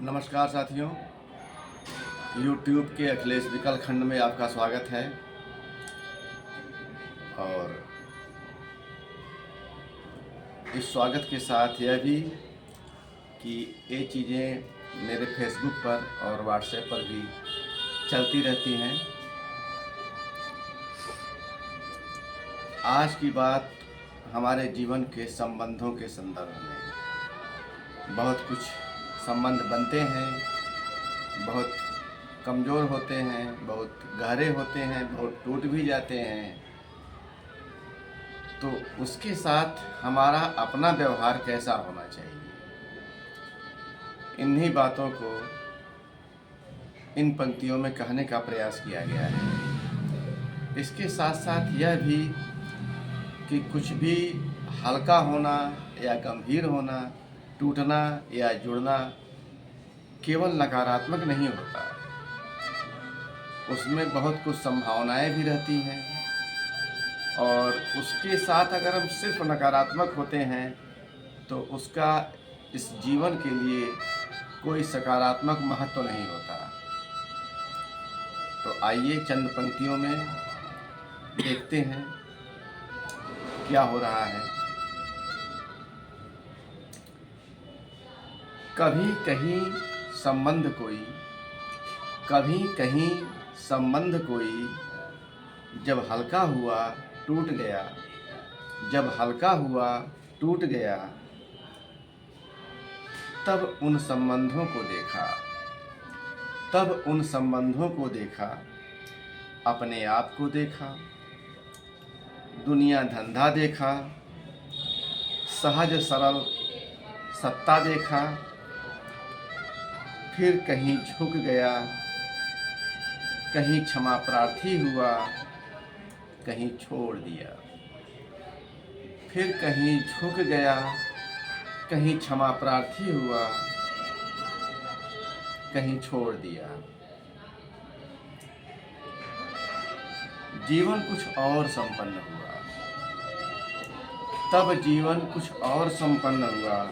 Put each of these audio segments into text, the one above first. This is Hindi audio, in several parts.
नमस्कार साथियों, YouTube के अखिलेश विकल खंड में आपका स्वागत है। और इस स्वागत के साथ यह भी कि ये चीज़ें मेरे फेसबुक पर और व्हाट्सएप पर भी चलती रहती हैं। आज की बात हमारे जीवन के संबंधों के संदर्भ में। बहुत कुछ संबंध बनते हैं, बहुत कमज़ोर होते हैं, बहुत गहरे होते हैं, बहुत टूट भी जाते हैं। तो उसके साथ हमारा अपना व्यवहार कैसा होना चाहिए, इन्हीं बातों को इन पंक्तियों में कहने का प्रयास किया गया है। इसके साथ साथ यह भी कि कुछ भी हल्का होना या गंभीर होना, टूटना या जुड़ना केवल नकारात्मक नहीं होता, उसमें बहुत कुछ संभावनाएं भी रहती हैं। और उसके साथ अगर हम सिर्फ नकारात्मक होते हैं तो उसका इस जीवन के लिए कोई सकारात्मक महत्व नहीं होता। तो आइए चंद पंक्तियों में देखते हैं क्या हो रहा है। कभी कहीं संबंध कोई, कभी कहीं संबंध कोई, जब हल्का हुआ टूट गया, जब हल्का हुआ टूट गया, तब उन संबंधों को देखा, तब उन संबंधों को देखा, अपने आप को देखा, दुनिया धंधा देखा, सहज सरल सत्ता देखा, फिर कहीं झुक गया, कहीं क्षमा प्रार्थी हुआ, कहीं छोड़ दिया, फिर कहीं झुक गया, कहीं क्षमा प्रार्थी हुआ, कहीं छोड़ दिया। जीवन कुछ और संपन्न हुआ, तब जीवन कुछ और संपन्न हुआ,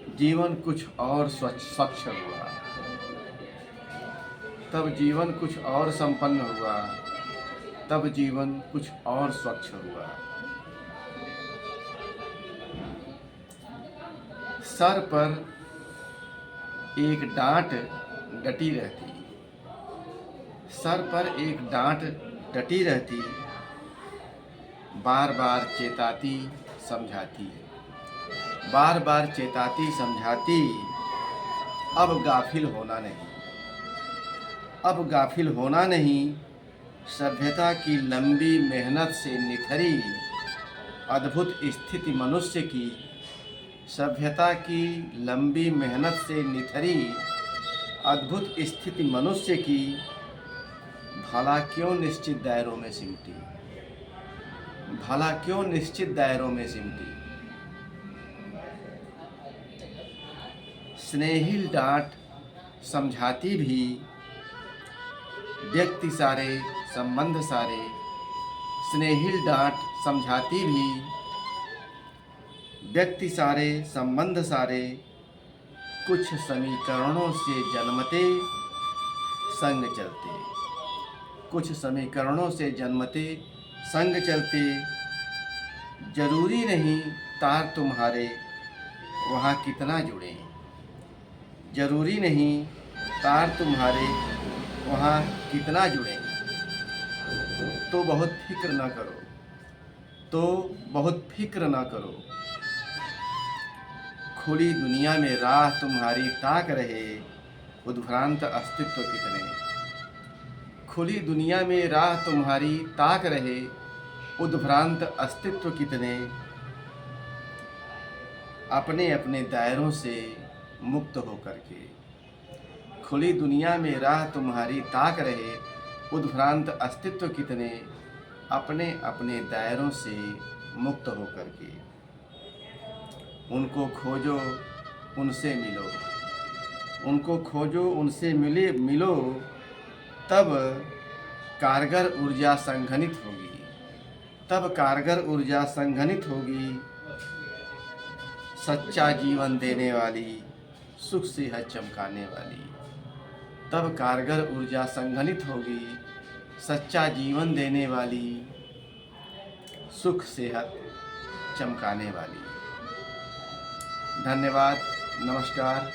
जीवन कुछ और स्वच्छ हुआ, तब जीवन कुछ और संपन्न हुआ, तब जीवन कुछ और स्वच्छ हुआ। सर पर एक डांट डटी रहती, सर पर एक डांट डटी रहती, बार बार चेताती समझाती, बार बार चेताती समझाती, अब गाफिल होना नहीं, अब गाफिल होना नहीं। सभ्यता की लंबी मेहनत से निखरी अद्भुत स्थिति मनुष्य की, सभ्यता की लंबी मेहनत से निखरी अद्भुत स्थिति मनुष्य की, भला क्यों निश्चित दायरों में सिमटी, भला क्यों निश्चित दायरों में सिमटी। स्नेहिल डांट समझाती भी, व्यक्ति सारे संबंध सारे, स्नेहिल डांट समझाती भी, व्यक्ति सारे संबंध सारे, कुछ समीकरणों से जन्मते संग चलते, कुछ समीकरणों से जन्मते संग चलते। जरूरी नहीं तार तुम्हारे वहाँ कितना जुड़े, जरूरी नहीं तार तुम्हारे वहाँ कितना जुड़े। तो बहुत फिक्र ना करो, तो बहुत फिक्र ना करो, खुली दुनिया में राह तुम्हारी ताक रहे उद्भ्रांत अस्तित्व कितने, खुली दुनिया में राह तुम्हारी ताक रहे उद्भ्रांत अस्तित्व कितने। अपने अपने दायरों से मुक्त होकर के, खुली दुनिया में राह तुम्हारी ताक रहे उद्भ्रांत अस्तित्व कितने, अपने अपने दायरों से मुक्त होकर के। उनको खोजो उनसे मिलो, उनको खोजो उनसे मिलो, तब कारगर ऊर्जा संघनित होगी, तब कारगर ऊर्जा संघनित होगी। सच्चा जीवन देने वाली सुख सेहत चमकाने वाली। तब कारगर ऊर्जा संघनित होगी, सच्चा जीवन देने वाली, सुख सेहत चमकाने वाली। धन्यवाद, नमस्कार,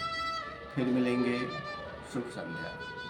फिर मिलेंगे, शुभ संध्या।